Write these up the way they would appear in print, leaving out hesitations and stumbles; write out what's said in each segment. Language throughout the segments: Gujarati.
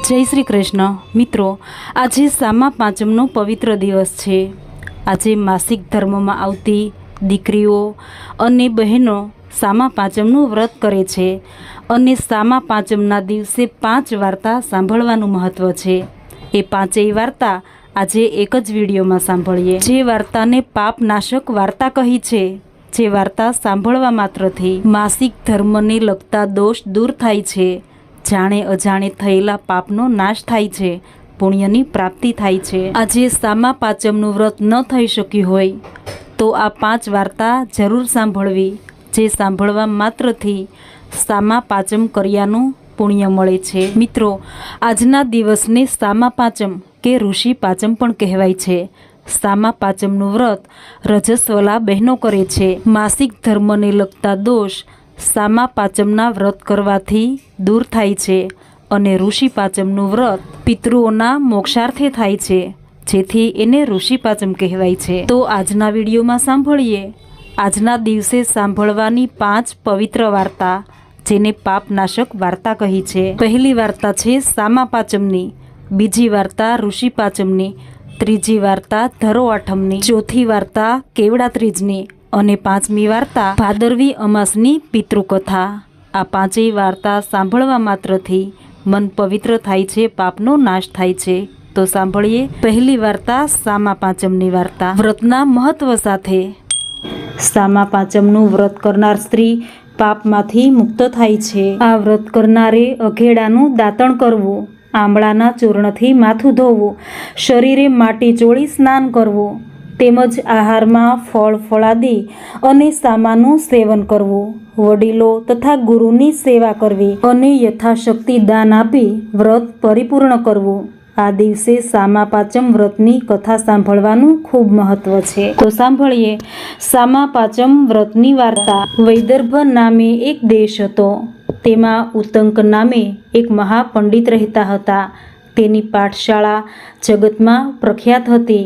जय श्री कृष्ण। मित्रों, आज सामा पांचमनो पवित्र दिवस है। आज मासिक धर्म में आवती दीकरीओ अने बहनों सामा पांचमनु व्रत करे छे अने सामा पांचमना दिवसे 5 वार्ता सांभळवानुं महत्व छे। ए 5 वार्ता आज एक ज विडियो में सांभळीए। जे वार्ता ने पाप नाशक वार्ता कही छे, जे वार्ता सांभळवा मात्रथी मासिक धर्म ने लगता दोष दूर थाय छे, जाणे अजाणे थयेला पापनो नाश थाय छे, पुण्यनी प्राप्ति थाय छे। आजे सामा पाचमनुं व्रत न थई शक्युं होय तो आ 5 वार्ता जरूर सांभळवी, जे सांभळवा मात्रथी सामा पाचम कर्यानुं पुण्य मळे छे। मित्रों, आजना दिवसने सामा पाचम के ऋषि पाचम पण कहेवाय छे। सामा पाचमनुं व्रत रजस्वला बहनों करे छे। मासिक धर्मने लगता दोष सामा पाचमना व्रत करवाथी दूर थाय छे अने ऋषि पाचमनुं व्रत पितृओना मोक्षार्थे थाय छे, जेथी एने ऋषि पाचम कहेवाय छे। तो आजना विडियोमां सांभळीए आजना दिवसे सांभळवानी 5 पवित्र वार्ता, जेने पापनाशक वार्ता कही छे। पहली वार्ता छे सामा पाचमनी, बीजी वार्ता ऋषि पाचमनी, त्रीजी वार्ता धरो आठमनी, चौथी वार्ता केवड़ा त्रीजनी अने 5મી वार्ता भादरवी अमासनी पितृकथा। आ 5 वार्ता सांभळवा मात्रथी मन पवित्र थाय छे, पापनो नाश थाय छे। तो सांभळीए पहली वार्ता सामा पाचमनी वार्ता। व्रतना महत्व साथे। सामा पाचमनुं व्रत करनार स्त्री पापमांथी मुक्त थाय छे। आ व्रत करनारे अघेडानुं दातण करवुं, आंबळाना चूर्णथी माथुं धोवुं, शरीरे माटी ચોળી स्नान करवुं, તેમજ આહારમાં ફળ ફળાદી અને સામાનું સેવન કરવું, વડીલો તથા ગુરુની સેવા કરવી અને યથાશક્તિ દાન આપી વ્રત પરિપૂર્ણ કરવું। આ દિવસે સામા પાચમ વ્રતની કથા સાંભળવાનું ખૂબ મહત્વ છે। તો સાંભળીએ સામા પાચમ વ્રતની વાર્તા। વૈદર્ભ નામે એક દેશ હતો, તેમાં ઉત્તંક નામે એક મહાપંડિત રહેતા હતા। તેની પાઠશાળા જગતમાં પ્રખ્યાત હતી।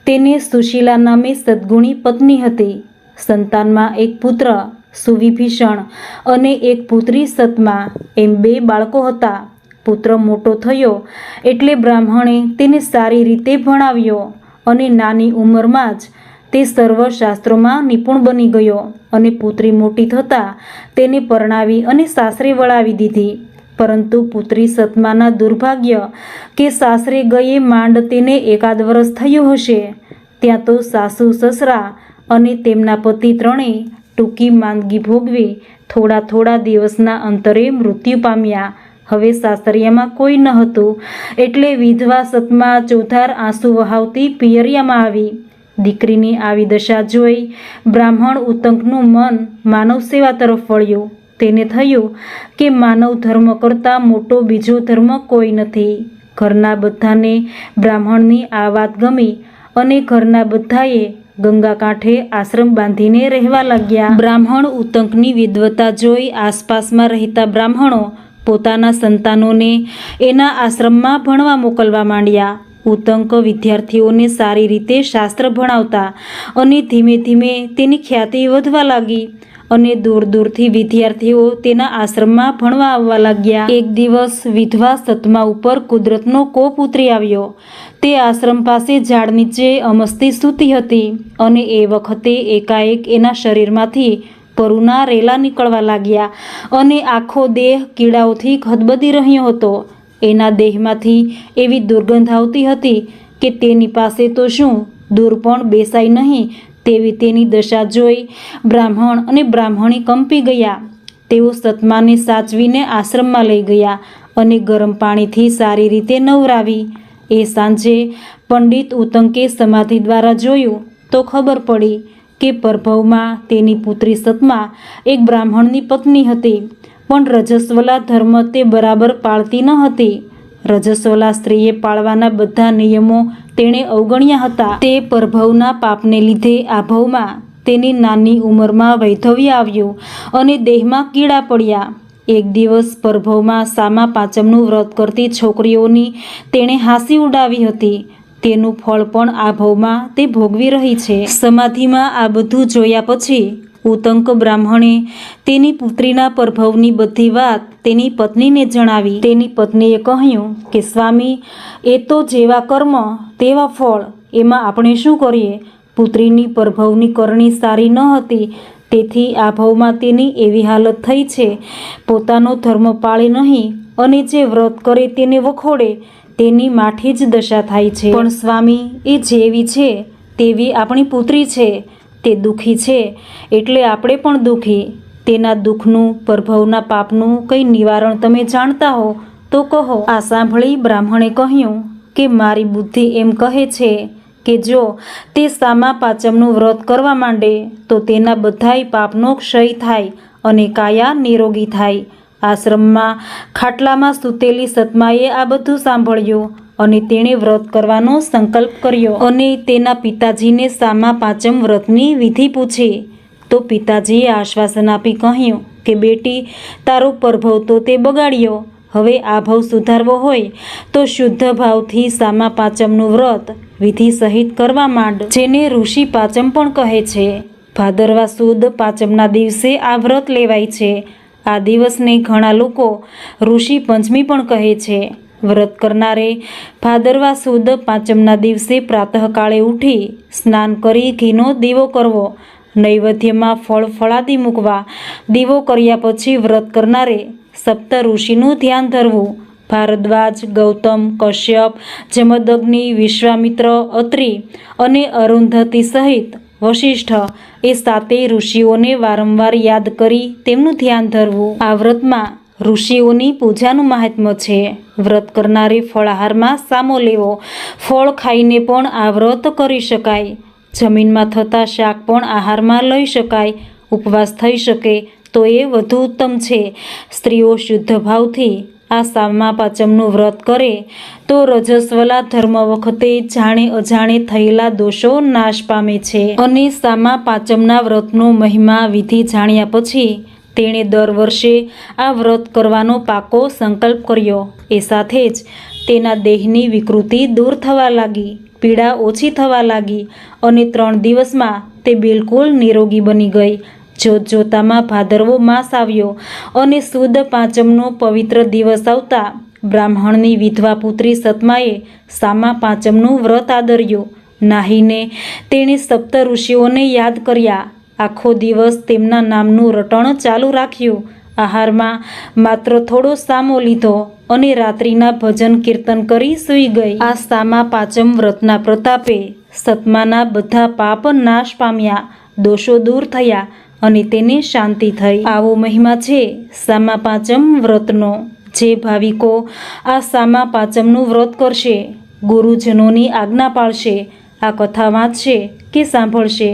તેને સુશીલા નામે સદ્ગુણી પત્ની હતી। સંતાનમાં એક પુત્ર સુવિભીષણ અને એક પુત્રી સતમા, એમ 2 બાળકો હતા। પુત્ર મોટો થયો એટલે બ્રાહ્મણે તેને સારી રીતે ભણાવ્યો અને નાની ઉંમરમાં જ તે સર્વ શાસ્ત્રોમાં નિપુણ બની ગયો અને પુત્રી મોટી થતાં તેને પરણાવી અને સાસરે વળાવી દીધી। પરંતુ પુત્રી સતમાના દુર્ભાગ્ય કે સાસરે ગયે માંડ તેને 1 વર્ષ થયું હશે, ત્યાં તો સાસુ સસરા અને તેમના પતિ ત્રણેય ટૂંકી માંદગી ભોગવી થોડા દિવસના અંતરે મૃત્યુ પામ્યા। હવે સાસરિયામાં કોઈ ન હતું એટલે વિધવા સતમા ચોધાર આંસુ વહાવતી પિયરિયામાં આવી। દીકરીની આવી દશા જોઈ બ્રાહ્મણ ઉત્તંકનું મન માનવ સેવા તરફ વળ્યું। તેને થયું કે માનવ ધર્મ કરતાં મોટો બીજો ધર્મ કોઈ નથી। ઘરના બધાને બ્રાહ્મણની આ વાત ગમી અને ઘરના બધાએ ગંગા કાંઠે આશ્રમ બાંધીને રહેવા લાગ્યા। બ્રાહ્મણ ઉત્તંકની વિદ્વતા જોઈ આસપાસમાં રહેતા બ્રાહ્મણો પોતાના સંતાનોને એના આશ્રમમાં ભણવા મોકલવા માંડ્યા। ઉત્તંક વિદ્યાર્થીઓને સારી રીતે શાસ્ત્ર ભણાવતા અને ધીમે ધીમે તેની ખ્યાતિ વધવા લાગી અને દૂર દૂરથી વિદ્યાર્થીઓ તેના આશ્રમમાં ભણવા આવવા લાગ્યા। એક દિવસ વિધવા સતમા ઉપર કુદરતનો કોપ ઉતરી આવ્યો। તે આશ્રમ પાસે ઝાડ નીચે અમસ્તી સૂતી હતી અને એ વખતે એકાએક એના શરીરમાંથી પરુના રેલા નીકળવા લાગ્યા અને આખો દેહ કીડાઓથી ખદબદી રહ્યો હતો। એના દેહમાંથી એવી દુર્ગંધ આવતી હતી કે તેની પાસે તો શું દૂર પણ બેસાય નહીં તેવી તેની દશા જોઈ બ્રાહ્મણ અને બ્રાહ્મણી કંપી ગયા। તેઓ સતમાને સાચવીને આશ્રમમાં લઈ ગયા અને ગરમ પાણીથી સારી રીતે નવરાવી। એ સાંજે પંડિત ઉત્તંકે સમાધિ દ્વારા જોયું તો ખબર પડી કે પરભવમાં તેની પુત્રી સતમા એક બ્રાહ્મણની પત્ની હતી, પણ રજસ્વલા ધર્મ તે બરાબર પાળતી ન હતી। રજસ્વલા સ્ત્રીએ પાળવાના બધા નિયમો તેણે અવગણ્યા હતા। તે પરભવના પાપને લીધે આ ભવમાં તેની નાની ઉંમરમાં વૈધવ્ય આવ્યું અને દેહમાં કીડા પડ્યા। એક દિવસ પરભવમાં સામા પાચમનું વ્રત કરતી છોકરીઓની તેણે હાંસી ઉડાવી હતી। તેનું ફળ પણ આ ભવમાં તે ભોગવી રહી છે। સમાધિમાં આ બધું જોયા પછી ઉત્તંક બ્રાહ્મણે તેની પુત્રીના પ્રભવની બધી વાત તેની પત્નીને જણાવી. તેની પત્નીએ કહ્યું કે સ્વામી, એ તો જેવા કર્મ તેવા ફળ, એમાં આપણે શું કરીએ? પુત્રીની પ્રભવની કરણી સારી ન હતી, તેથી આ ભાવમાં તેની એવી હાલત થઈ છે. પોતાનો ધર્મ પાળે નહીં અને જે વ્રત કરે તેને વખોડે, તેની માઠી જ દશા થાય છે. પણ સ્વામી, એ જેવી છે તેવી આપણી પુત્રી છે, તે દુઃખી છે એટલે આપણે પણ દુઃખી. તેના દુઃખનું, પ્રભવના પાપનું કંઈ નિવારણ તમે જાણતા હો તો કહો. આ સાંભળી બ્રાહ્મણે કહ્યું કે મારી બુદ્ધિ એમ કહે છે કે જો તે સામા પાંચમનું વ્રત કરવા માંડે તો તેના બધાય પાપનો ક્ષય થાય અને કાયા નિરોગી થાય. આશ્રમમાં ખાટલામાં સૂતેલી સતમાએ આ બધું સાંભળ્યું અને તેણે વ્રત કરવાનો સંકલ્પ કર્યો અને તેના પિતાજીને સામા પાંચમ વ્રતની વિધિ પૂછી. તો પિતાજીએ આશ્વાસન આપી કહ્યું કે બેટી, તારો પ્રભવ તો તે બગાડ્યો, હવે આ ભાવ સુધારવો હોય તો શુદ્ધ ભાવથી સામા પાંચમનું વ્રત વિધિ સહિત કરવા માંડ, જેને ઋષિ પાંચમ પણ કહે છે. ભાદરવા સુદ પાંચમના દિવસે આ વ્રત લેવાય છે. આ દિવસને ઘણા લોકો ઋષિ પંચમી પણ કહે છે. વ્રત કરનારે ભાદરવા સુદ પાંચમના દિવસે પ્રાતઃકાળે ઉઠી સ્નાન કરી ઘીનો દીવો કરવો, નૈવેદ્યમાં ફળ ફળાદી મૂકવા. દીવો કર્યા પછી વ્રત કરનારે સપ્ત ઋષિનું ધ્યાન ધરવું. ભારદ્વાજ, ગૌતમ, કશ્યપ, જમદગ્નિ, વિશ્વામિત્ર, અત્રિ અને અરુંધતી સહિત વશિષ્ઠ એ સાતેય ઋષિઓને વારંવાર યાદ કરી તેમનું ધ્યાન ધરવું. આ વ્રતમાં ઋષિઓની પૂજાનું મહાત્મ્ય છે. વ્રત કરનારે ફળાહારમાં સામો લેવો. ફળ ખાઈને પણ આ વ્રત કરી શકાય. જમીનમાં થતા શાક પણ આહારમાં લઈ શકાય. ઉપવાસ થઈ શકે તો એ વધુ ઉત્તમ છે. સ્ત્રીઓ શુદ્ધ ભાવથી આ સામા પાંચમનું વ્રત કરે તો રજસ્વલા ધર્મ વખતે જાણે અજાણે થયેલા દોષો નાશ પામે છે. અને સામા પાંચમના વ્રતનો મહિમા વિધિ જાણ્યા પછી તેણે દર વર્ષે આ વ્રત કરવાનો પાકો સંકલ્પ કર્યો. એ સાથે જ તેના દેહની વિકૃતિ દૂર થવા લાગી, પીડા ઓછી થવા લાગી અને 3 દિવસમાં તે બિલકુલ નિરોગી બની ગઈ. જોતજોતામાં ભાદરવો માસ આવ્યો અને સુદ પાંચમનો પવિત્ર દિવસ આવતા બ્રાહ્મણની વિધવા પુત્રી સતમાએ સામા પાંચમનું વ્રત આદર્યું. નાહીને તેણે સપ્ત ઋષિઓને યાદ કર્યા. આખો દિવસ તેમના નામનું રટણ ચાલુ રાખ્યું. આહારમાં માત્ર થોડો સામો લીધો અને રાત્રિના ભજન કીર્તન કરી સૂઈ ગઈ. આ સામા પાંચમ વ્રતના પ્રતાપે સતમાના બધા પાપ નાશ પામ્યા, દોષો દૂર થયા અને તેને શાંતિ થઈ. આવો મહિમા છે સામા પાંચમ વ્રતનો. જે ભાવિકો આ સામા પાંચમનું વ્રત કરશે, ગુરુજનોની આજ્ઞા પાળશે, આ કથા વાંચશે કે સાંભળશે,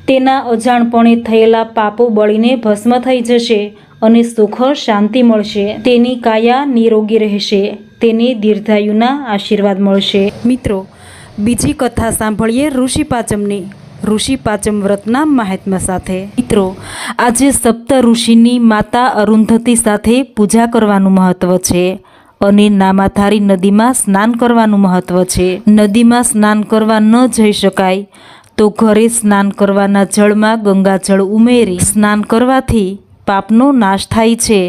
તેના અજાણપણે થયેલા પાપો બળીને ભસ્મ થઈ જશે અને સુખ શાંતિ મળશે. તેની કાયા નિરોગી રહેશે, તેને દીર્ઘાયુના આશીર્વાદ મળશે. મિત્રો, બીજી કથા સાંભળીએ ઋષિ પાંચમની, ઋષિ પાંચમ વ્રતના મહાત્મ્ય સાથે. મિત્રો, આજે સપ્ત ઋષિની માતા અરુંધતી સાથે પૂજા કરવાનું મહત્વ છે અને નામાધારી નદીમાં સ્નાન કરવાનું મહત્વ છે. નદીમાં સ્નાન કરવા ન જઈ શકાય તો ઘરે સ્નાન કરવાના જળમાં ગંગાજળ ઉમેરી સ્નાન કરવાથી પાપનો નાશ થાય છે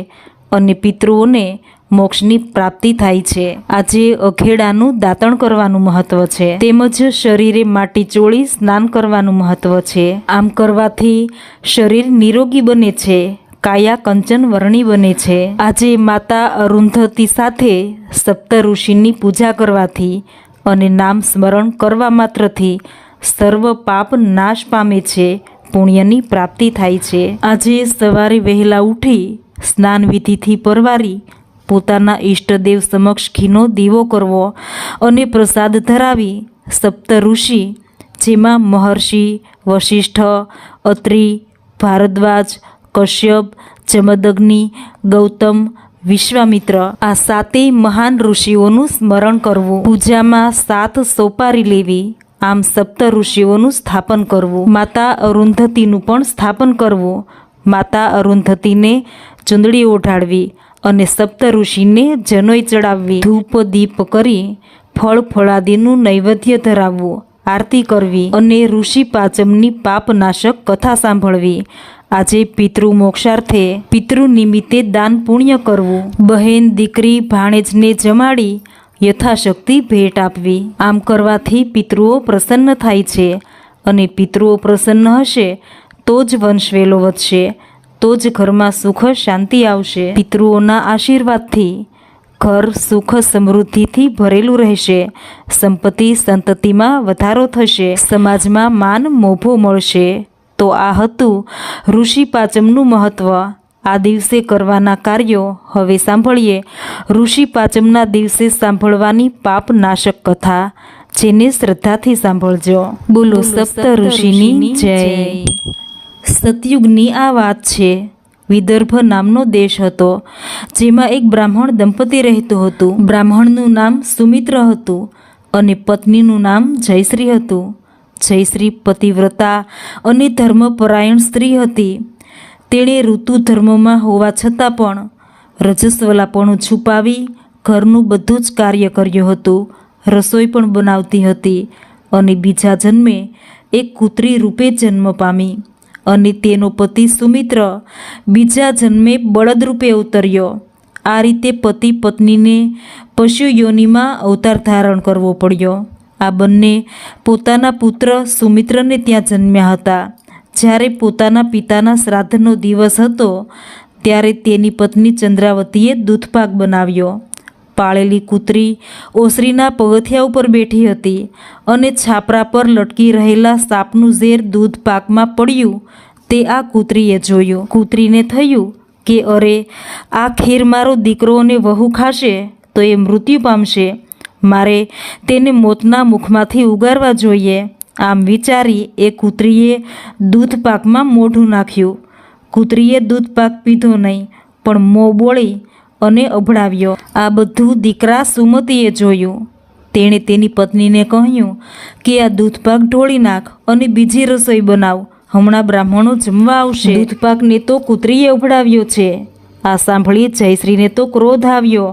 અને પિતૃઓને મોક્ષની પ્રાપ્તિ થાય છે. આજે અઘેડાનું દાંતણ કરવાનું મહત્વ છે, તેમજ શરીરે માટી ચોળી સ્નાન કરવાનું મહત્વ છે. આમ કરવાથી શરીર નિરોગી બને છે, કાયા કંચન વર્ણી બને છે. આજે માતા અરુંધતી સાથે સપ્ત ઋષિની પૂજા કરવાથી અને નામ સ્મરણ કરવા માત્રથી સર્વ પાપ નાશ પામે છે, પુણ્યની પ્રાપ્તિ થાય છે. આજે સવારે વહેલા ઉઠી સ્નાન વિધિથી પરવારી પોતાના ઈષ્ટદેવ સમક્ષ ઘીનો દીવો કરવો અને પ્રસાદ ધરાવી સપ્ત ઋષિ, જેમાં મહર્ષિ વશિષ્ઠ, અત્રિ, ભારદ્વાજ, કશ્યપ, જમદગ્નિ, ગૌતમ, વિશ્વામિત્ર, આ સાતેય મહાન ઋષિઓનું સ્મરણ કરવું. પૂજામાં 7 સોપારી લેવી. આમ સપ્ત ઋષિઓનું સ્થાપન કરવું. માતા અરુંધતીનું પણ સ્થાપન કરવું. માતા અરુંધતીને ચૂંદડી ઓઢાડવી અને સપ્ત ઋષિને જનોઈ ચડાવવી. ધૂપ દીપ કરી ફળ ફળાદીનું નૈવેદ્ય ધરાવવું, આરતી કરવી અને ઋષિ પાંચમની પાપનાશક કથા સાંભળવી. આજે પિતૃ મોક્ષાર્થે પિતૃ નિમિત્તે દાન પુણ્ય કરવું, બહેન દીકરી ભાણેજને જમાડી યથાશક્તિ ભેટ આપવી. આમ કરવાથી પિતૃઓ પ્રસન્ન થાય છે અને પિતૃઓ પ્રસન્ન હશે તો જ વંશવેલો વધશે, તો જ ઘરમાં સુખ શાંતિ આવશે. પિતૃઓના આશીર્વાદથી ઘર સુખ સમૃદ્ધિથી ભરેલું રહેશે, સંપત્તિ સંતતિમાં વધારો થશે, સમાજમાં માન મોભો મળશે. તો આ હતું ઋષિ પાંચમનું મહત્વ. આ દિવસે કરવાના કાર્યો હવે સાંભળીએ. ઋષિ પાંચમના દિવસે સાંભળવાની પાપ નાશક કથા, જેને શ્રદ્ધાથી સાંભળજો. બોલો સપ્ત ઋષિની જય. સતયુગની આ વાત છે. વિદર્ભ નામનો દેશ હતો, જેમાં એક બ્રાહ્મણ દંપતી રહેતું હતું. બ્રાહ્મણનું નામ સુમિત્ર હતું અને પત્નીનું નામ જયશ્રી હતું. જયશ્રી પતિવ્રતા અને ધર્મપરાયણ સ્ત્રી હતી. તેણે ઋતુ ધર્મમાં હોવા છતાં પણ રજસ્વલાપણું છુપાવી ઘરનું બધું જ કાર્ય કર્યું હતું. રસોઈ પણ બનાવતી હતી અને બીજા જન્મે એક કૂતરી રૂપે જન્મ પામી અને તેનો પતિ સુમિત્ર બીજા જન્મે બળદ રૂપે અવતર્યો. આ રીતે પતિ પત્નીને પશુ યોનિમાં અવતાર ધારણ કરવો પડ્યો. આ બંને પોતાના પુત્ર સુમિત્રને ત્યાં જન્મ્યા હતા. જ્યારે પોતાના પિતાના શ્રાદ્ધનો દિવસ હતો ત્યારે તેની પત્ની ચંદ્રાવતીએ દૂધપાક બનાવ્યો. પાળેલી કૂતરી ઓસરીના પગથિયા ઉપર બેઠી હતી અને છાપરા પર લટકી રહેલા સાપનું ઝેર દૂધ પાકમાં પડ્યું તે આ કૂતરીએ જોયું. કૂતરીને થયું કે અરે, આ ખીર મારો દીકરો અને વહુ ખાશે તો એ મૃત્યુ પામશે, મારે તેને મોતના મુખમાંથી ઉગારવા જોઈએ. આમ વિચારી એ કૂતરીએ દૂધ પાકમાં મોઢું નાખ્યું. કૂતરીએ દૂધ પાક પીધો નહીં, પણ મોં બોળી અને અભડાવ્યો. આ બધું દીકરા સુમતીએ જોયું. તેણે તેની પત્નીને કહ્યું કે આ દૂધપાક ઢોળી નાખ અને બીજી રસોઈ બનાવ, હમણાં બ્રાહ્મણો જમવા આવશે. દૂધપાકને તો કૂતરીએ અભડાવ્યો છે. આ સાંભળી જયશ્રીને તો ક્રોધ આવ્યો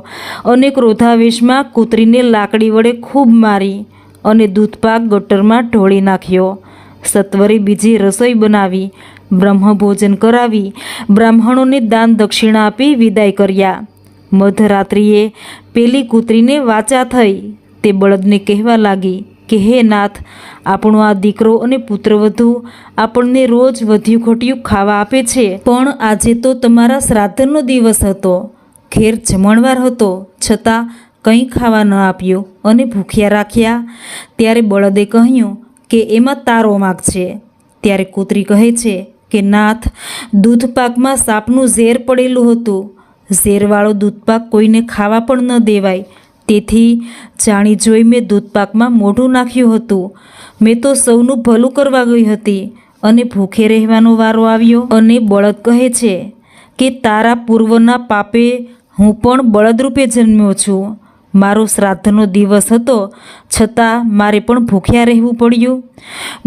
અને ક્રોધાવેશમાં કૂતરીને લાકડી વડે ખૂબ મારી અને દૂધપાક ગટરમાં ઢોળી નાખ્યો. સત્વરે બીજી રસોઈ બનાવી, બ્રહ્મભોજન કરાવી, બ્રાહ્મણોને દાન દક્ષિણા આપી વિદાય કર્યા. મધરાત્રિએ પેલી કૂતરીને વાચા થઈ. તે બળદને કહેવા લાગી કે હે નાથ, આપણો આ દીકરો અને પુત્રવધુ આપણને રોજ વધ્યું ઘટ્યું ખાવા આપે છે, પણ આજે તો તમારા શ્રાદ્ધનો દિવસ હતો, ઘેર જમણવાર હતો, છતાં કંઈ ખાવા ન આપ્યું અને ભૂખ્યા રાખ્યા. ત્યારે બળદે કહ્યું કે એમાં તારો વાંક છે. ત્યારે કૂતરી કહે છે કે નાથ, દૂધપાકમાં સાપનું ઝેર પડેલું હતું. ઝેરવાળો દૂધપાક કોઈને ખાવા પણ ન દેવાય, તેથી જાણી જોઈ મેં દૂધપાકમાં મોઢું નાખ્યું હતું. મેં તો સૌનું ભલું કરવા ગઈ હતી અને ભૂખે રહેવાનો વારો આવ્યો. અને બળદ કહે છે કે તારા પૂર્વના પાપે હું પણ બળદ રૂપે જન્મ્યો છું. મારો શ્રાદ્ધનો દિવસ હતો, છતાં મારે પણ ભૂખ્યા રહેવું પડ્યું.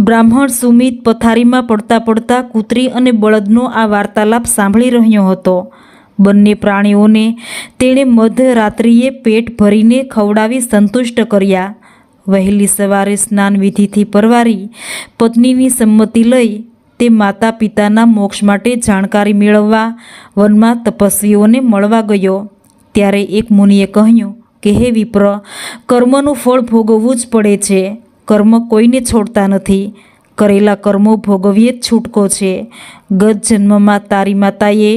બ્રાહ્મણ સુમિત પથારીમાં પડતા પડતા કૂતરી અને બળદનો આ વાર્તાલાપ સાંભળી રહ્યો હતો. બંને પ્રાણીઓને તેણે મધરાત્રિએ પેટ ભરીને ખવડાવી સંતુષ્ટ કર્યા. વહેલી સવારે સ્નાન વિધિથી પરવારી પત્નીની સંમતિ લઈ તે માતા પિતાના મોક્ષ માટે જાણકારી મેળવવા વનમાં તપસ્વીઓને મળવા ગયો. ત્યારે એક મુનિએ કહ્યું કે હે વિપ્ર, કર્મનું ફળ ભોગવવું જ પડે છે. કર્મ કોઈને છોડતા નથી. કરેલા કર્મો ભોગવીએ જ છૂટકો છે. ગત જન્મમાં તારી માતાએ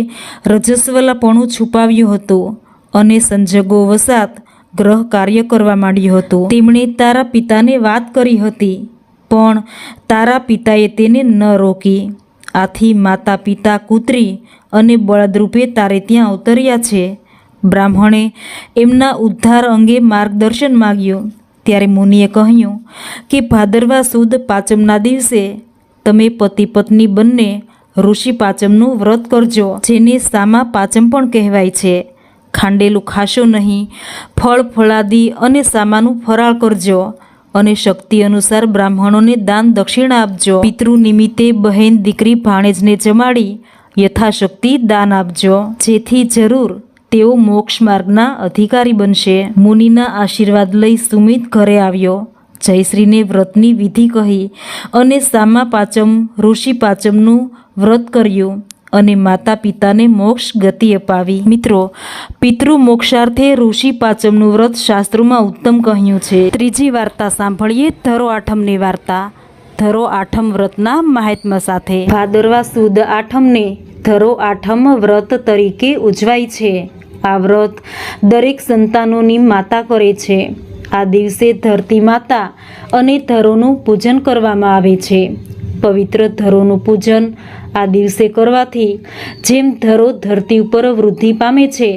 રજસ્વલાપણું છુપાવ્યું હતું અને સંજોગો વસાત ગ્રહ કાર્ય કરવા માંડ્યું હતું. તેમણે તારા પિતાને વાત કરી હતી, પણ તારા પિતાએ તેને ન રોકી. આથી માતા પિતા કૂતરી અને બળદરૂપે તારે ત્યાં અવતર્યા છે. બ્રાહ્મણે એમના ઉદ્ધાર અંગે માર્ગદર્શન માગ્યું. ત્યારે મુનિએ કહ્યું કે ભાદરવા સુદ પાંચમના દિવસે તમે પતિ પત્ની બંને ઋષિ પાંચમનું વ્રત કરજો, જેને સામા પાંચમ પણ કહેવાય છે. ખાંડેલું ખાશો નહીં, ફળ ફળાદી અને સામાનું ફરાળ કરજો અને શક્તિ અનુસાર બ્રાહ્મણોને દાન દક્ષિણા આપજો. પિતૃ નિમિત્તે બહેન દીકરી ભાણેજને જમાડી યથાશક્તિ દાન આપજો, જેથી જરૂર તેઓ મોક્ષ માર્ગના અધિકારી બનશે. મુનિના આશીર્વાદ લઈ સુમિત ઘરે આવ્યો. જયશ્રીને વ્રતની વિધિ કહી અને સામા પાંચમ ઋષિ પાંચમનું વ્રત કર્યું. અને માતા પિતાને મોક્ષ ગતિ અપાવી. મિત્રો, પિતૃ મોક્ષાર્થે ઋષિ પાંચમનું વ્રત શાસ્ત્રોમાં ઉત્તમ કહ્યું છે. ત્રીજી વાર્તા સાંભળીએ ધરો આઠમની વાર્તા. ધરો આઠમ વ્રતના મહાત્મ્ય સાથે. ભાદરવા સુદ આઠમને ધરો આઠમ વ્રત તરીકે ઉજવાય છે. આ વ્રત દરેક સંતાનોની માતા કરે છે. આ દિવસે ધરતી માતા અને ધરોનું પૂજન કરવામાં આવે છે. પવિત્ર ધરોનું પૂજન આ દિવસે કરવાથી જેમ ધરો ધરતી ઉપર વૃદ્ધિ પામે છે,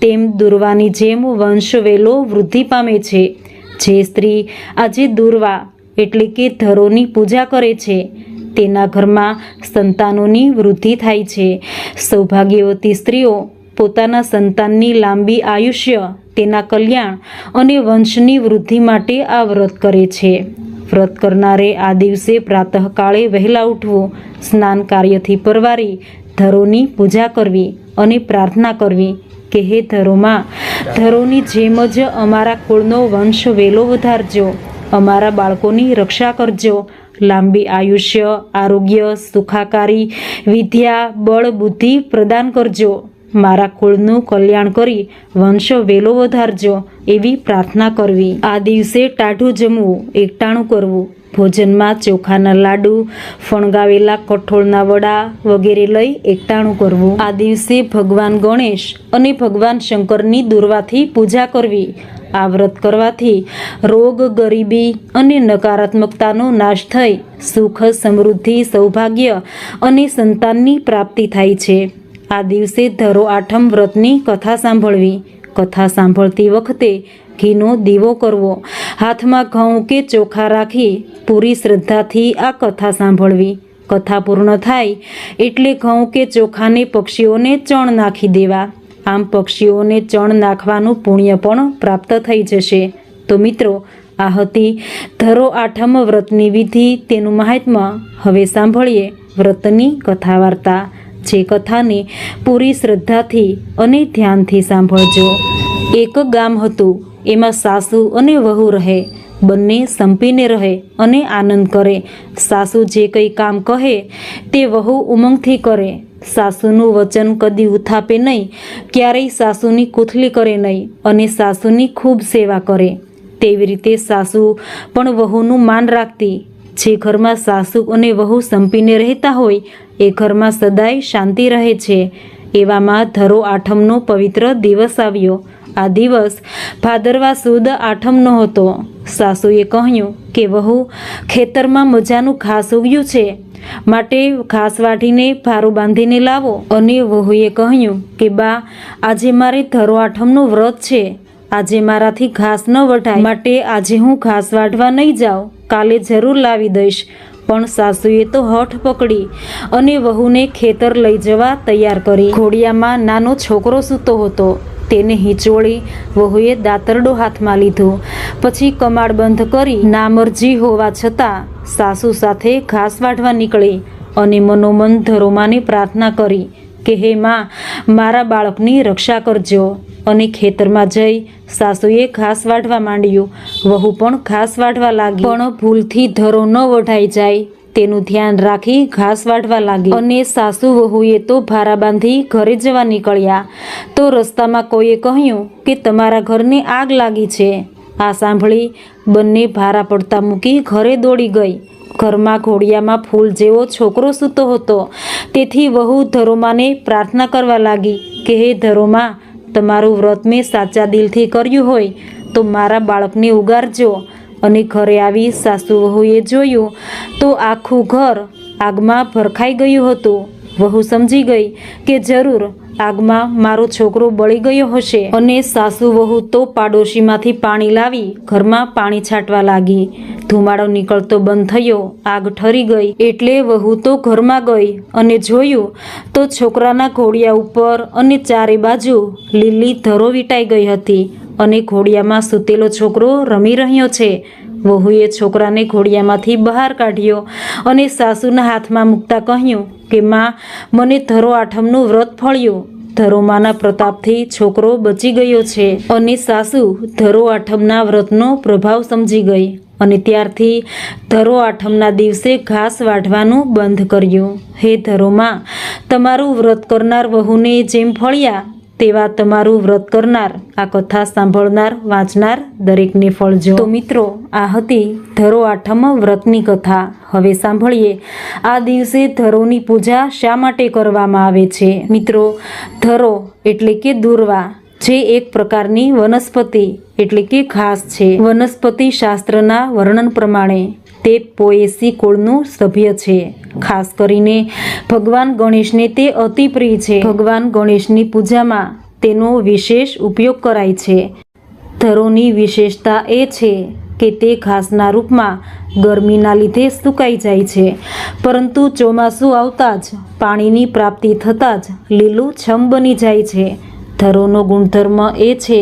તેમ દુર્વાની જેમ વંશવેલો વૃદ્ધિ પામે છે. જે સ્ત્રી આજે દુર્વા એટલે કે ધરોની પૂજા કરે છે, તેના ઘરમાં સંતાનોની વૃદ્ધિ થાય છે. સૌભાગ્યવતી સ્ત્રીઓ પોતાના સંતાનની લાંબી આયુષ્ય, તેના કલ્યાણ અને વંશની વૃદ્ધિ માટે આ વ્રત કરે છે. વ્રત કરનારે આ દિવસે પ્રાતઃકાળે વહેલા ઉઠવું, સ્નાન કાર્યથી પરવારી ધરોની પૂજા કરવી અને પ્રાર્થના કરવી કે હે ધરોમાં, ધરોની જેમ જ અમારા કુળનો વંશ વેલો વધારજો, અમારા બાળકોની રક્ષા કરજો, લાંબી આયુષ્ય, આરોગ્ય, સુખાકારી, વિદ્યા, બળ, બુદ્ધિ પ્રદાન કરજો, મારા કુળનું કલ્યાણ કરી વંશ વેલો વધારજો, એવી પ્રાર્થના કરવી. આ દિવસે ટાઢું જમવું, એકટાણું કરવું, ભોજનમાં ચોખાના લાડુ, ફણગાવેલા કઠોળના વડા વગેરે લઈ એકટાણું કરવું. આ દિવસે ભગવાન ગણેશ અને ભગવાન શંકરની દુર્વાથી પૂજા કરવી. આ વ્રત કરવાથી રોગ, ગરીબી અને નકારાત્મકતાનો નાશ થઈ સુખ, સમૃદ્ધિ, સૌભાગ્ય અને સંતાનની પ્રાપ્તિ થાય છે. આ દિવસે ધરો આઠમ વ્રતની કથા સાંભળવી. કથા સાંભળતી વખતે ઘીનો દીવો કરવો. હાથમાં ઘઉં કે ચોખા રાખી પૂરી શ્રદ્ધાથી આ કથા સાંભળવી. કથા પૂર્ણ થાય એટલે ઘઉં કે ચોખાને પક્ષીઓને ચણ નાખી દેવા. આમ પક્ષીઓને ચણ નાખવાનું પુણ્ય પણ પ્રાપ્ત થઈ જશે. તો મિત્રો, આ હતી ધરો આઠમ વ્રતની વિધિ, તેનું મહાત્મ્ય. હવે સાંભળીએ વ્રતની કથા વાર્તા. જે કથાને પૂરી શ્રદ્ધાથી અને ધ્યાનથી સાંભળજો. એક ગામ હતું. એમાં સાસુ અને વહુ રહે. બંને સંપીને રહે અને આનંદ કરે. સાસુ જે કંઈ કામ કહે તે વહુ ઉમંગથી કરે. સાસુનું વચન કદી ઉથાપે નહીં, ક્યારેય સાસુની કુથલી કરે નહીં અને સાસુની ખૂબ સેવા કરે. તેવી રીતે સાસુ પણ વહુનું માન રાખતી. જે ઘરમાં સાસુ અને વહુ સંપીને રહેતા હોય એ ઘરમાં સદાય શાંતિ રહે છે. એવામાં ધરો આઠમનો પવિત્ર દિવસ આવ્યો. આ દિવસ ભાદરવા સુદ આઠમનો હતો. સાસુએ કહ્યું કે વહુ, ખેતરમાં મજાનું ઘાસ ઉગ્યું છે, માટે ઘાસ વાઢીને ભારું બાંધીને લાવો. અને વહુએ કહ્યું કે બા, આજે મારે ધરો આઠમનું વ્રત છે, આજે મારાથી ઘાસ ન વઢાય, માટે આજે હું ઘાસ વાઢવા નહીં જાઉં, કાલે જરૂર લાવી દઈશ. પણ સાસુએ તો હઠ પકડી અને વહુને ખેતર લઈ જવા તૈયાર કરી. ઘોડિયામાં નાનો છોકરો સૂતો હતો. તેને હિંચોળી વહુએ દાતરડો હાથમાં લીધો. પછી કમાડ બંધ કરી નામરજી હોવા છતાં સાસુ સાથે ઘાસ વાઢવા નીકળી અને મનોમન ધરોમાને પ્રાર્થના કરી કે હે માં, મારા બાળકની રક્ષા કરજો. અને ખેતરમાં જઈ સાસુએ ઘાસ વાઢવા માંડ્યું. વહુ પણ ઘાસ વાઢવા લાગી. પણ ભૂલથી ધરો ન વઢાઈ જાય તેનું ધ્યાન રાખી ઘાસ વાઢવા લાગી. અને સાસુ વહુએ તો ભારા બાંધી ઘરે જવા નીકળ્યા. તો રસ્તામાં કોઈએ કહ્યું કે તમારા ઘરને આગ લાગી છે. આ સાંભળી બંને ભારા પડતા મૂકી ઘરે દોડી ગઈ. ઘરમાં ઘોડિયામાં ફૂલ જેવો છોકરો સૂતો હતો. તેથી વહુ ધરોમાને પ્રાર્થના કરવા લાગી કે હે ધરોમા, તમારું વ્રત મેં સાચા દિલથી કર્યું હોય તો મારા બાળકને ઉગારજો. અને ઘરે આવી સાસુ વહુએ જોયું તો આખું ઘર આગમાં ભરખાઈ ગયું હતું. વહુ સમજી ગઈ કે જરૂર આગમાં મારો છોકરો બળી ગયો હશે. અને સાસુ વહુ તો પાડોશીમાંથી પાણી લાવી ઘરમાં પાણી છાંટવા લાગી. ધુમાડો નીકળતો બંધ થયો. આગ ઠરી ગઈ. એટલે વહુ તો ઘરમાં ગઈ અને જોયું તો છોકરાના ઘોડિયા ઉપર અને ચારે બાજુ લીલી ધરો વીંટાઈ ગઈ હતી અને ઘોડિયામાં સૂતેલો છોકરો રમી રહ્યો છે. વહુએ છોકરાને ઘોડિયામાંથી બહાર કાઢ્યો અને સાસુના હાથમાં મૂકતા કહ્યું કે માં, મને ધરો આઠમનું વ્રત ફળ્યું. ધરોમાના પ્રતાપથી છોકરો બચી ગયો છે. અને સાસુ ધરો આઠમના વ્રતનો પ્રભાવ સમજી ગઈ અને ત્યારથી ધરો આઠમના દિવસે ઘાસ વાઢવાનું બંધ કર્યું. હે ધરોમાં, તમારું વ્રત કરનાર વહુને જેમ ફળ્યા તેવા તમારું વ્રત કરનાર, આ કથા સાંભળનાર, વાંચનાર દરેકને ફળજો. તો મિત્રો, આ હતી ધરો આઠમ વ્રતની કથા. હવે સાંભળીએ આ દિવસે ધરોની પૂજા શા માટે કરવામાં આવે છે. મિત્રો, ધરો એટલે કે દુર્વા, જે એક પ્રકારની વનસ્પતિ એટલે કે ઘાસ છે. વનસ્પતિ શાસ્ત્રના વર્ણન પ્રમાણે તે પોએસી કુળનું સભ્ય છે. ખાસ કરીને ભગવાન ગણેશને તે અતિ પ્રિય છે. ભગવાન ગણેશની પૂજામાં તેનો વિશેષ ઉપયોગ કરાય છે. ધરોની વિશેષતા એ છે કે તે ઘાસના રૂપમાં ગરમીના લીધે સુકાઈ જાય છે, પરંતુ ચોમાસું આવતા જ પાણીની પ્રાપ્તિ થતાં જ લીલું છમ બની જાય છે. ધરોનો ગુણધર્મ એ છે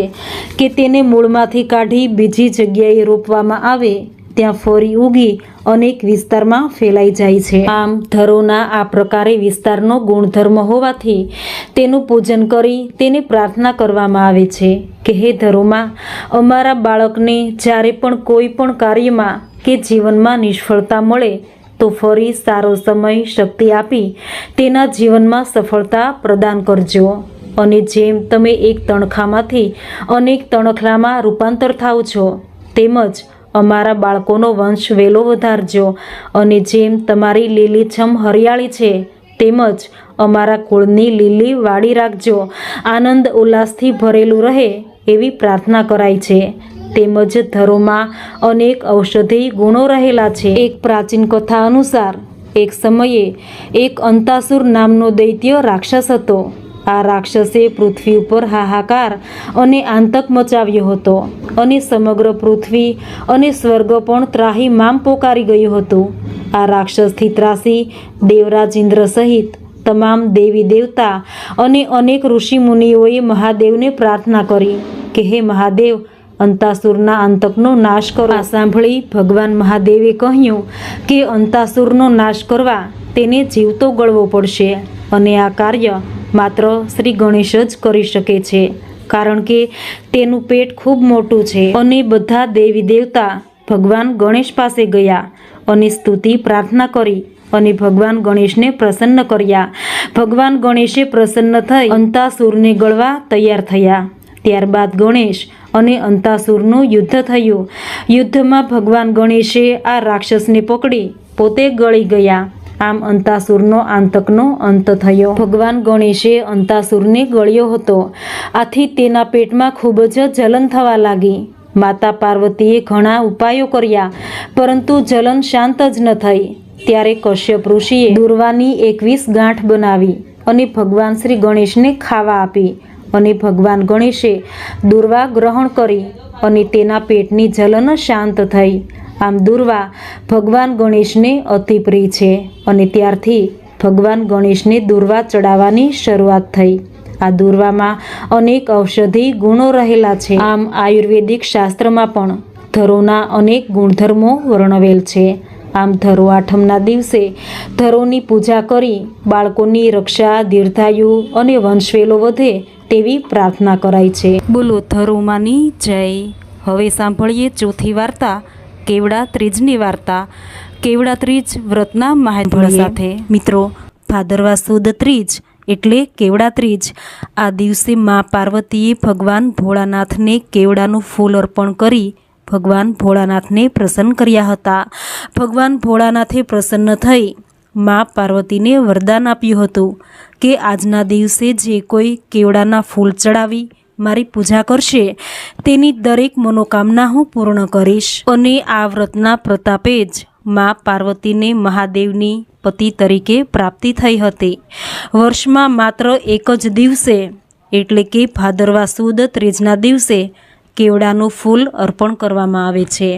કે તેને મૂળમાંથી કાઢી બીજી જગ્યાએ રોપવામાં આવે ત્યાં ફરી ઉગી અનેક વિસ્તારમાં ફેલાઈ જાય છે. આમ ધરોના આ પ્રકારે વિસ્તારનો ગુણધર્મ હોવાથી તેનું પૂજન કરી તેને પ્રાર્થના કરવામાં આવે છે કે હે ધરોમાં, અમારા બાળકને જ્યારે પણ કોઈ પણ કાર્યમાં કે જીવનમાં નિષ્ફળતા મળે તો ફરી સારો સમય, શક્તિ આપી તેના જીવનમાં સફળતા પ્રદાન કરજો. અને જેમ તમે એક તણખામાંથી અનેક તણખલામાં રૂપાંતર થાવ છો, તેમજ અમારા બાળકોનો વંશ વેલો વધારજો. અને જેમ તમારી લીલીછમ હરિયાળી છે, તેમજ અમારા કુળની લીલી વાડી રાખજો. આનંદ ઉલ્લાસથી ભરેલું રહે એવી પ્રાર્થના કરાય છે. તેમજ ધરોમાં અનેક ઔષધીય ગુણો રહેલા છે. એક પ્રાચીન કથા અનુસાર એક સમયે એક અંતાસુર નામનો દૈત્ય રાક્ષસ હતો. આ રાક્ષસે પૃથ્વી ઉપર હાહાકાર અને આતંક મચાવ્યો હતો અને સમગ્ર પૃથ્વી અને સ્વર્ગ પણ ત્રાહિમામ પોકારી ગયું હતું. આ રાક્ષસથી ત્રાસી દેવરાજ ઇન્દ્ર સહિત તમામ દેવી દેવતા અને અનેક ઋષિ મુનિઓએ મહાદેવને પ્રાર્થના કરી કે હે મહાદેવ, અંતાસુરના આતંકનો નાશ કરો. આ સાંભળી ભગવાન મહાદેવે કહ્યું કે અંતાસુરનો નાશ કરવા તેને જીવતો ગળવો પડશે અને આ કાર્ય માત્ર શ્રી ગણેશ જ કરી શકે છે, કારણ કે તેનું પેટ ખૂબ મોટું છે. અને બધા દેવી દેવતા ભગવાન ગણેશ પાસે ગયા અને સ્તુતિ પ્રાર્થના કરી અને ભગવાન ગણેશને પ્રસન્ન કર્યા. ભગવાન ગણેશે પ્રસન્ન થઈ અંતાસુરને ગળવા તૈયાર થયા. ત્યારબાદ ગણેશ અને અંતાસુરનું યુદ્ધ થયું. યુદ્ધમાં ભગવાન ગણેશે આ રાક્ષસને પકડી પોતે ગળી ગયા. આમ અંતાસુરનો આતંકનો અંત થયો. ભગવાન ગણેશે અંતાસુરને ગળ્યો હતો. આથી તેના પેટમાં ખૂબ જ જલન થવા લાગી. માતા પાર્વતીએ ઘણા ઉપાયો કર્યા, પરંતુ જલન શાંત જ ન થઈ. ત્યારે કશ્યપ ઋષિએ દુર્વાની 21 ગાંઠ બનાવી અને ભગવાન શ્રી ગણેશને ખાવા આપી. અને ભગવાન ગણેશે દુર્વા ગ્રહણ કરી અને તેના પેટની જલન શાંત થઈ. આમ દુર્વા ભગવાન ગણેશને અતિ પ્રિય છે અને ત્યારથી ભગવાન ગણેશને દુર્વા ચડાવવાની શરૂઆત થઈ. આ દુર્વામાં અનેક ઔષધી ગુણો રહેલા છે. આમ આયુર્વેદિક શાસ્ત્રમાં પણ ધરોના અનેક ગુણધર્મો વર્ણવેલ છે. આમ ધરો આઠમના દિવસે ધરોની પૂજા કરી બાળકોની રક્ષા, દીર્ઘાયુ અને વંશવેલો વધે તેવી પ્રાર્થના કરાય છે. બોલો ધરોમાની જય. હવે સાંભળીએ ચોથી વાર્તા, કેવડા ત્રીજની વાર્તા. કેવડા ત્રીજ વ્રતના મહાત્મ્ય સાથે. મિત્રો, ભાદરવા સુદ ત્રીજ એટલે કેવડા ત્રીજ. આ દિવસે મા પાર્વતીએ ભગવાન ભોળાનાથને કેવડાનું ફૂલ અર્પણ કરી ભગવાન ભોળાનાથને પ્રસન્ન કર્યા હતા. ભગવાન ભોળાનાથે પ્રસન્ન થઈ મા પાર્વતીને વરદાન આપ્યું હતું કે આજના દિવસે જે કોઈ કેવડાના ફૂલ ચડાવી મારી પૂજા કરશે તેની દરેક મનોકામના હું પૂર્ણ કરીશ. અને આ વ્રતના પ્રતાપે જ મા પાર્વતીને મહાદેવની પતિ તરીકે પ્રાપ્તિ થઈ હતી. વર્ષમાં માત્ર એક જ દિવસે એટલે કે ભાદરવા સુદ ત્રીજના દિવસે કેવડાનું ફૂલ અર્પણ કરવામાં આવે છે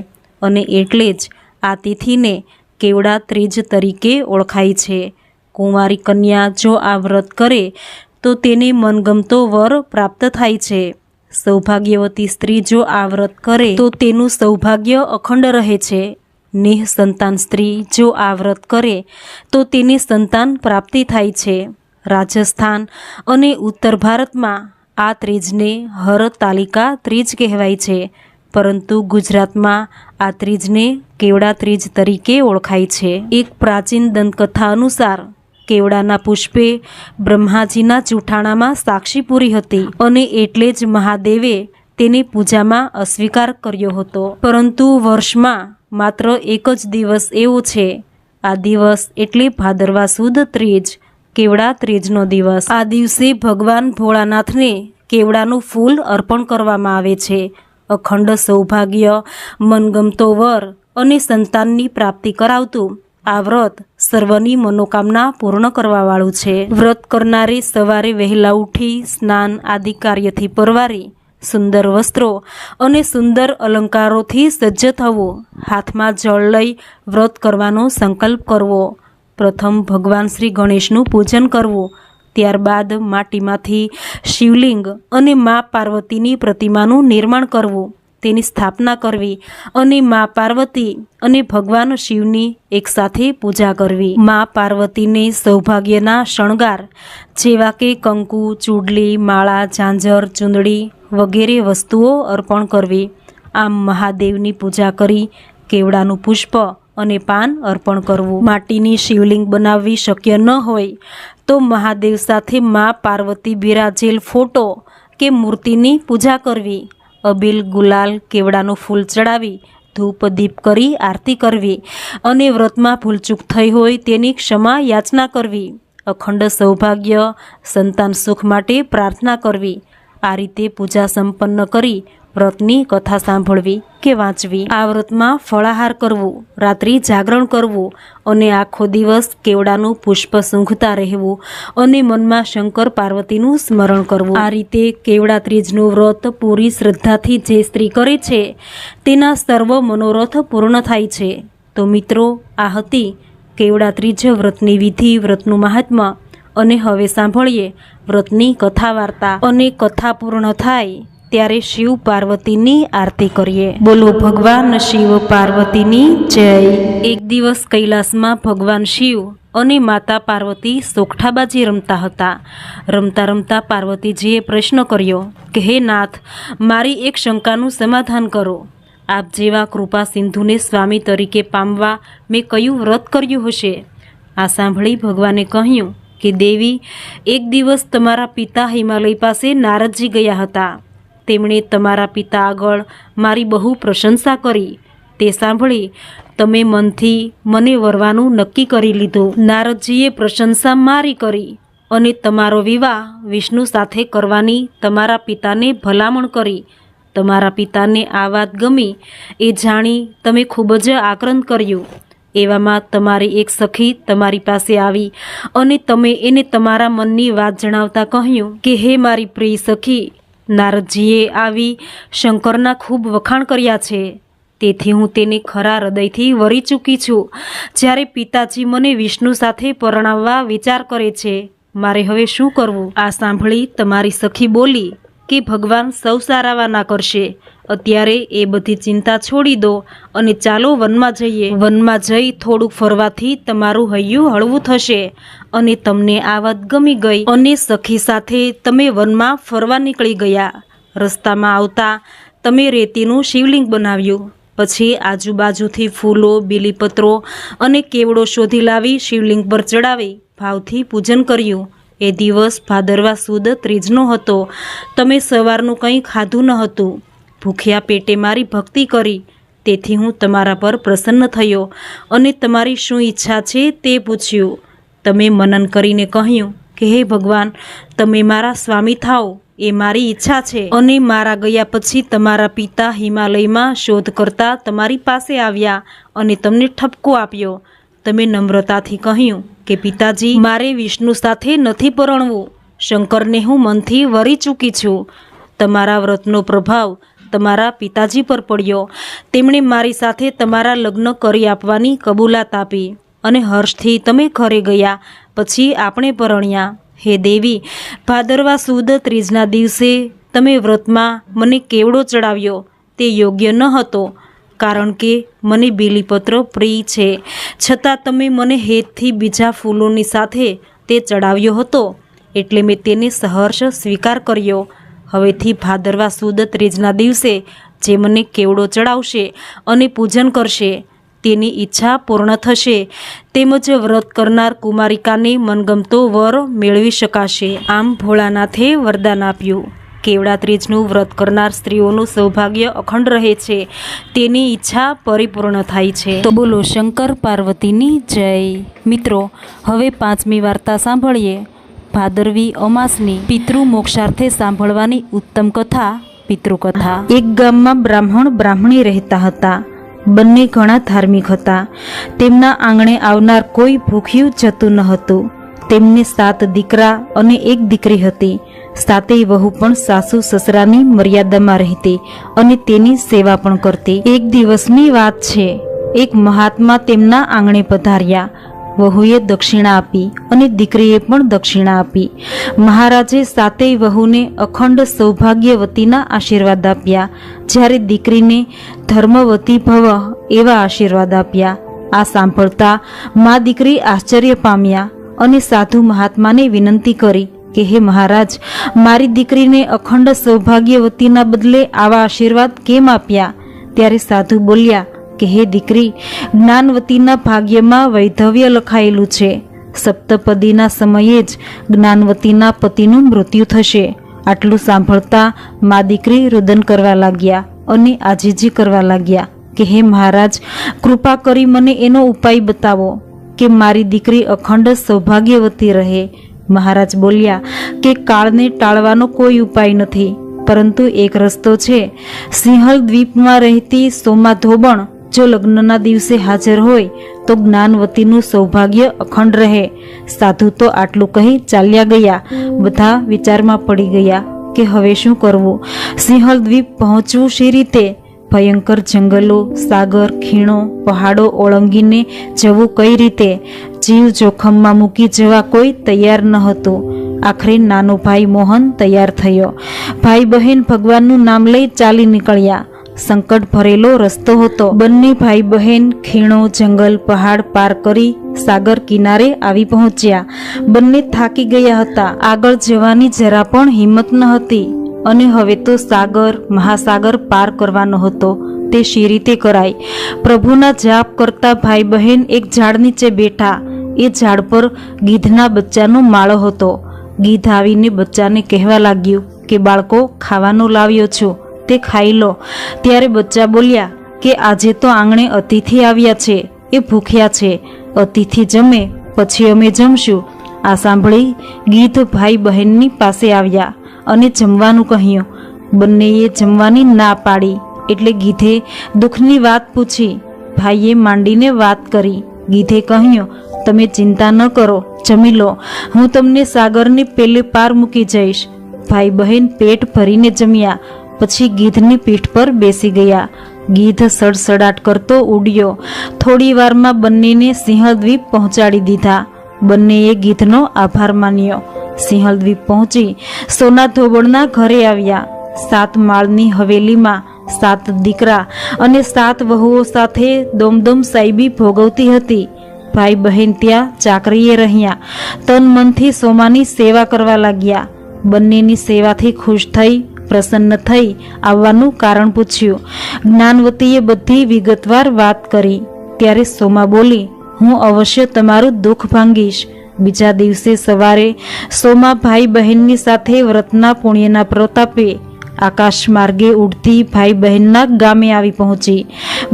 અને એટલે જ આ તિથિને કેવડા ત્રીજ તરીકે ઓળખાય છે. કુંવારી કન્યા જો આ વ્રત કરે તો તેને મનગમતો વર પ્રાપ્ત થાય છે. સૌભાગ્યવતી સ્ત્રી જો આ વ્રત કરે તો તેનું સૌભાગ્ય અખંડ રહે છે. નિઃસંતાન સ્ત્રી જો આ વ્રત કરે તો તેને સંતાન પ્રાપ્તિ થાય છે. રાજસ્થાન અને ઉત્તર ભારતમાં આ ત્રીજને હરતાલિકા ત્રીજ કહેવાય છે. પરંતુ ગુજરાતમાં આ ત્રીજને કેવડા ત્રીજ તરીકે ઓળખાય છે. એક પ્રાચીન દંતકથા અનુસાર કેવડાના પુષ્પે બ્રહ્માજીના જૂઠાણામાં સાક્ષી પૂરી હતી અને એટલે જ મહાદેવે તેની પૂજામાં અસ્વીકાર કર્યો હતો. પરંતુ વર્ષમાં માત્ર એક જ દિવસ એવો છે. આ દિવસ એટલે ભાદરવા સુદ ત્રીજ, કેવડા ત્રીજનો દિવસ. આ દિવસે ભગવાન ભોળાનાથને કેવડાનું ફૂલ અર્પણ કરવામાં આવે છે. અખંડ સૌભાગ્ય, મનગમતો વર અને સંતાનની પ્રાપ્તિ કરાવતું આ વ્રત સર્વની મનોકામના પૂર્ણ કરવાવાળું છે. વ્રત કરનારે સવારે વહેલા ઉઠી સ્નાન આદિ કાર્યથી પરવારી સુંદર વસ્ત્રો અને સુંદર અલંકારોથી સજ્જ થવું, હાથમાં જળ લઈ વ્રત કરવાનો સંકલ્પ કરવો. પ્રથમ ભગવાન શ્રી ગણેશનું પૂજન કરવું, ત્યારબાદ માટીમાંથી શિવલિંગ અને મા પાર્વતીની પ્રતિમાનું નિર્માણ કરવું, તેની સ્થાપના કરવી અને મા પાર્વતી અને ભગવાન શિવની એકસાથે પૂજા કરવી. મા પાર્વતીને સૌભાગ્યના શણગાર જેવા કે કંકુ, ચૂડલી, માળા, ઝાંઝર, ચૂંદડી વગેરે વસ્તુઓ અર્પણ કરવી. આમ મહાદેવની પૂજા કરી કેવડાનું પુષ્પ અને પાન અર્પણ કરવું. માટીની શિવલિંગ બનાવવી શક્ય ન હોય તો મહાદેવ સાથે મા પાર્વતી બિરાજેલ ફોટો કે મૂર્તિની પૂજા કરવી. અબીલ, ગુલાલ, કેવડાનું ફૂલ ચડાવી ધૂપ દીપ કરી આરતી કરવી અને વ્રતમાં ભૂલચૂક થઈ હોય તેની ક્ષમા યાચના કરવી. અખંડ સૌભાગ્ય, સંતાન સુખ માટે પ્રાર્થના કરવી. આ રીતે પૂજા સંપન્ન કરી વ્રતની કથા સાંભળવી કે વાંચવી. આ વ્રતમાં ફળાહાર કરવું, રાત્રિ જાગરણ કરવું અને આખો દિવસ કેવડાનું પુષ્પ સૂંઘતા રહેવું અને મનમાં શંકર પાર્વતીનું સ્મરણ કરવું. આ રીતે કેવડા ત્રીજનું વ્રત પૂરી શ્રદ્ધાથી જે સ્ત્રી કરે છે તેના સર્વ મનોરથ પૂર્ણ થાય છે. તો મિત્રો, આ હતી કેવડા ત્રીજ વ્રતની વિધિ, વ્રતનું મહાત્મ્ય. અને હવે સાંભળીએ વ્રતની કથા વાર્તા. અને કથા પૂર્ણ થાય ત્યારે શિવ પાર્વતીની આરતી કરીએ. બોલો ભગવાન શિવ પાર્વતીની જય. એક દિવસ કૈલાસમાં ભગવાન શિવ અને માતા પાર્વતી સોગઠાબાજી રમતા હતા. રમતા રમતા પાર્વતીજીએ પ્રશ્ન કર્યો કે હે નાથ, મારી એક શંકાનું સમાધાન કરો. આપ જેવા કૃપા સિંધુને સ્વામી તરીકે પામવા મેં કયું વ્રત કર્યું હશે? આ સાંભળી ભગવાને કહ્યું કે દેવી, એક દિવસ તમારા પિતા હિમાલય પાસે નારદજી ગયા હતા. તેમણે તમારા પિતા આગળ મારી બહુ પ્રશંસા કરી. તે સાંભળી તમે મનથી મને વરવાનું નક્કી કરી લીધું. નારદજીએ પ્રશંસા મારી કરી અને તમારો વિવાહ વિષ્ણુ સાથે કરવાની તમારા પિતાને ભલામણ કરી. તમારા પિતાને આ વાત ગમી. એ જાણી તમે ખૂબ જ આક્રંદ કર્યું. એવામાં તમારી એક સખી તમારી પાસે આવી અને તમે એને તમારા મનની વાત જણાવતા કહ્યું કે હે મારી પ્રિય સખી, નારદજીએ આવી શંકરના ખૂબ વખાણ કર્યા છે. તેથી હું તેને ખરા હૃદયથી વરી ચૂકી છું. જ્યારે પિતાજી મને વિષ્ણુ સાથે પરણાવવા વિચાર કરે છે, મારે હવે શું કરવું? આ સાંભળી તમારી સખી બોલી કે ભગવાન સૌ સારાવાના કરશે. અત્યારે એ બધી ચિંતા છોડી દો અને ચાલો વનમાં જઈએ. વનમાં જઈ થોડુંક ફરવાથી તમારું હૈયું હળવું થશે અને તમને આ વાત ગમી ગઈ અને સખી સાથે તમે વનમાં ફરવા નીકળી ગયા. રસ્તામાં આવતા તમે રેતીનું શિવલિંગ બનાવ્યું. પછી આજુબાજુથી ફૂલો, બીલીપત્રો અને કેવડો શોધી લાવી શિવલિંગ પર ચડાવી ભાવથી પૂજન કર્યું. એ દિવસ ભાદરવા સુદ ત્રીજનો હતો. તમે સવારનું કંઈ ખાધું ન હતું. ભૂખ્યા પેટે મારી ભક્તિ કરી. તેથી હું તમારા પર પ્રસન્ન થયો અને તમારી શું ઈચ્છા છે તે પૂછ્યું. તમે મનન કરીને કહ્યું કે હે ભગવાન, તમે મારા સ્વામી થાઓ એ મારી ઈચ્છા છે. અને મારા ગયા પછી તમારા પિતા હિમાલયમાં શોધ કરતા તમારી પાસે આવ્યા અને તમને ઠપકો આપ્યો. તમે નમ્રતાથી કહ્યું કે પિતાજી, મારે વિષ્ણુ સાથે નથી પરણવું. શંકરને હું મનથી વરી ચૂકી છું. તમારા વ્રતનો પ્રભાવ તમારા પિતાજી પર પડ્યો. તેમણે મારી સાથે તમારા લગ્ન કરી આપવાની કબૂલાત આપી અને હર્ષથી તમે ઘરે ગયા. પછી આપણે પરણ્યા. હે દેવી, ભાદરવા સુદ ત્રીજના દિવસે તમે વ્રતમાં મને કેવડો ચડાવ્યો તે યોગ્ય ન હતો, કારણ કે મને બીલીપત્ર પ્રિય છે. છતાં તમે મને હેતથી બીજા ફૂલોની સાથે તે ચડાવ્યો હતો, એટલે મેં તેને સહર્ષ સ્વીકાર કર્યો. હવેથી ભાદરવા સુદ ત્રીજના દિવસે જે મને કેવડો ચડાવશે અને પૂજન કરશે તેની ઈચ્છા પૂર્ણ થશે, તેમજ વ્રત કરનાર કુમારિકાને મનગમતો વર મેળવી શકાશે. આમ ભોળાનાથે વરદાન આપ્યું. કેવડા ત્રીજનું વ્રત કરનાર સ્ત્રીઓનું સૌભાગ્ય અખંડ રહે છે, તેની ઈચ્છા પરિપૂર્ણ થાય છે. તો બોલો શંકર પાર્વતીની જય. મિત્રો, હવે 5મી વાર્તા સાંભળીએ. ભાદરવી અમાસની પિતૃ મોક્ષાર્થે સાંભળવાની ઉત્તમ કથા, પિતૃકથા. એક ગામમાં બ્રાહ્મણ બ્રાહ્મણી રહેતા હતા. બંને ઘણા ધાર્મિક હતા. તેમના આંગણે આવનાર કોઈ ભૂખ્યું જતું ન હતું. તેમને 7 દીકરા અને 1 દીકરી હતી. 7 વહુ પણ સાસુ સસરાની મર્યાદામાં રહેતી અને તેની સેવા પણ કરતી. એક દિવસની વાત છે. એક મહાત્મા તેમના આંગણે પધાર્યા. વહુએ દક્ષિણા આપી અને દીકરીએ પણ દક્ષિણા આપી. મહારાજે 7 વહુને અખંડ સૌભાગ્યવતીના આશીર્વાદ આપ્યા, જ્યારે દીકરીને ધર્મવતી ભવ એવા આશીર્વાદ આપ્યા. આ સાંભળતા મા દીકરી આશ્ચર્ય પામ્યા અને સાધુ મહાત્માને વિનંતી કરી કે હે મહારાજ, મારી દીકરીને અખંડ સૌભાગ્યવતીના બદલે આવા આશીર્વાદ કેમ આપ્યા? ત્યારે સાધુ બોલ્યા કે હે દીકરી, જ્ઞાનવતીના ભાગ્યમાં વૈધવ્ય લખાયેલું છે. સપ્તપદીના સમયે જ જ્ઞાનવતીના પતિનું મૃત્યુ થશે. આટલું સાંભળતા મા દીકરી રુદન કરવા લાગ્યા અને આજીજી કરવા લાગ્યા કે હે મહારાજ, કૃપા કરી મને એનો ઉપાય બતાવો કે મારી દીકરી અખંડ સૌભાગ્યવતી રહે. મહારાજ બોલ્યા કે કાળને ટાળવાનો કોઈ ઉપાય નથી, પરંતુ એક રસ્તો છે. સિંહલ દ્વીપમાં રહેતી સોમા ધોબણ જો લગ્નના દિવસે હાજર હોય તો જ્ઞાનવતીનું સૌભાગ્ય અખંડ રહે. સાધુ તો આટલું કહી ચાલ્યા ગયા. બધા વિચારમાં પડી ગયા કે હવે શું કરવું? સિંહલ દ્વીપ પહોંચવું શી રીતે? ભયંકર જંગલો, સાગર, ખીણો, પહાડો ઓળંગીને જવું કઈ રીતે? જીવ જોખમમાં મૂકી જવા કોઈ તૈયાર ન હતું. આખરે નાનો ભાઈ મોહન તૈયાર થયો. ભાઈ બહેન ભગવાનનું નામ લઈ ચાલી નીકળ્યા. સંકટ ભરેલો રસ્તો હતો. બંને ભાઈ બહેન ખીણો, જંગલ, પહાડ પાર કરી સાગર કિનારે આવી પહોંચ્યા. બંને થાકી ગયા હતા. આગળ જવાની જરા પણ હિંમત ન હતી અને હવે તો સાગર, મહાસાગર પાર કરવાનો હતો. તે શી રીતે કરાય? પ્રભુના જાપ કરતા ભાઈ બહેન એક ઝાડ નીચે બેઠા. એ ઝાડ પર ગીધના બચ્ચાનો માળો હતો. ગીધ આવીને બચ્ચાને કહેવા લાગ્યું કે બાળકો, ખાવાનું લાવ્યો છું, તે ખાઈ લો. ત્યારે બચ્ચા બોલ્યા કે આજે તો આંગણે અતિથિ આવ્યા છે, એ ભૂખ્યા છે. અતિથિ જમે પછી અમે જમશું. આ સાંભળી ગીધ ભાઈ બહેનની પાસે આવ્યા અને જમવાનું કહ્યું. બંનેએ જમવાની ના પાડી એટલે ગીધે દુઃખની વાત પૂછી. ભાઈએ માંડીને વાત કરી. ગીધે કહ્યું, તમે ચિંતા ન કરો, જમી લો, હું તમને સાગરની પેલે પાર મૂકી જઈશ. ભાઈ બહેન પેટ ભરીને જમ્યા. પછી ગીધની પીઠ પર બેસી ગયા. ગીધ સડસડાટ કરતો ઉડ્યો. થોડી વારમાં બંનેને સિંહલ દ્વીપ પહોંચાડી દીધા. બંનેએ ગીધનો આભાર માન્યો. સિંહલ દ્વીપ પહોંચી સોના ધોબણના ઘરે આવ્યા. 7 માળની હવેલીમાં 7 દીકરા અને 7 વહુઓ સાથે દોમદોમ સાહેબી ભોગવતી હતી. ભાઈ બહેન ત્યાં ચાકરીએ રહ્યા. તન મનથી સોમાની સેવા કરવા લાગ્યા. બંનેની સેવાથી ખુશ થઈ પ્રસન્ન થઈ આવવાનું કારણ પૂછ્યું. જ્ઞાનવતીએ બધી વિગતવાર વાત કરી. ત્યારે સોમા બોલી, હું અવશ્ય તમારું દુઃખ ભાંગીશ. બીજા દિવસે સવારે સોમા ભાઈ બહેનની સાથે વ્રતના પુણ્યના પ્રતાપે આકાશ માર્ગે ઉડતી ભાઈ બહેનના ગામે આવી પહોંચી.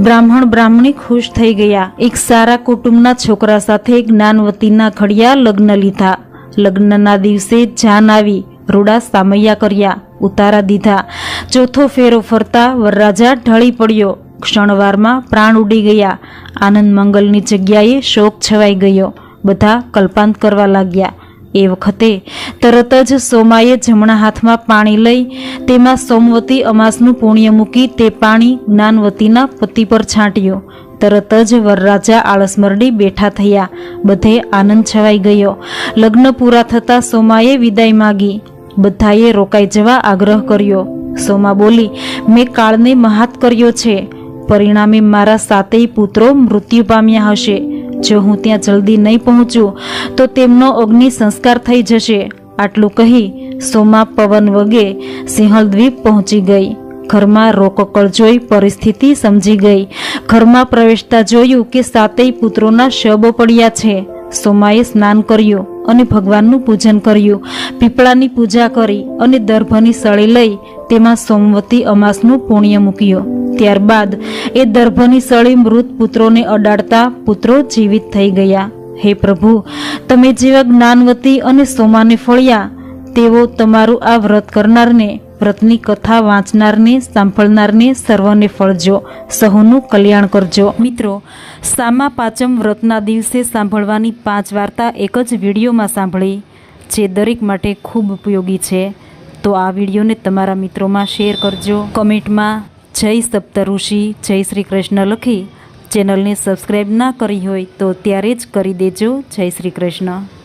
બ્રાહ્મણ બ્રાહ્મણી ખુશ થઈ ગયા. એક સારા કુટુંબના છોકરા સાથે જ્ઞાનવતીના ઘડિયા લગ્ન લીધા. લગ્નના દિવસે જાન આવી. રૂડા સામૈયા કર્યા, ઉતારા દીધા. ચોથો ફેરો ફરતા વરરાજા ઢળી પડ્યો. ક્ષણવારમાં પ્રાણ ઉડી ગયા. આનંદ મંગલની જગ્યાએ શોક છવાઈ ગયો. બધા કલ્પાંત કરવા લાગ્યા. એ વખતે તરત જ સોમાએ જમણા હાથમાં પાણી લઈ તેમાં સોમવતી અમાસનું પુણ્ય મૂકી તે પાણી જ્ઞાનવતીના પતિ પર છાંટ્યું. તરત જ વરરાજા આળસ મરડી બેઠા થયા. બધે આનંદ છવાઈ ગયો. લગ્ન પૂરા થતાં સોમાએ વિદાય માગી. બધાએ રોકાઈ જવા આગ્રહ કર્યો. સોમા બોલી, મેં કાળને મહાત કર્યો છે, પરિણામે મારા 7 પુત્રો મૃત્યુ પામ્યા હશે. જો હું ત્યાં જલ્દી નહીં પહોંચું તો તેમનો અગ્નિ સંસ્કાર થઈ જશે. આટલું કહી સોમા પવન વગે સિંહલ દ્વીપ પહોંચી ગઈ. ઘરમાં રોકકળ જોઈ પરિસ્થિતિ સમજી ગઈ. ઘરમાં પ્રવેશતા જોયું કે 7 પુત્રોના શબ પડ્યા છે. સોમાએ સ્નાન કર્યું અને ભગવાનનું પૂજન કર્યું. પીપળાની પૂજા કરી અને દર્ભની સળી લઈ તેમાં સોમવતી અમાસનું પુણ્ય મૂક્યું. ત્યારબાદ એ દર્ભની સળી મૃત પુત્રોને અડાડતા પુત્રો જીવિત થઈ ગયા. હે પ્રભુ, તમે જેવા જ્ઞાનવતી અને સોમાને ફળ્યા તેવો તમારું આ વ્રત કરનારને, વ્રતની કથા વાંચનારને, સાંભળનારને સર્વને ફળજો. સહુનું કલ્યાણ કરજો. મિત્રો, સામા પાંચમ વ્રતના દિવસે સાંભળવાની 5 વાર્તા એક જ વિડીયોમાં સાંભળી, જે દરેક માટે ખૂબ ઉપયોગી છે. તો આ વિડીયોને તમારા મિત્રોમાં શેર કરજો. કમેન્ટમાં જય સપ્તઋષિ, જય શ્રી કૃષ્ણ લખી ચેનલને સબસ્ક્રાઈબ ના કરી હોય તો ત્યારે જ કરી દેજો. જય શ્રી કૃષ્ણ.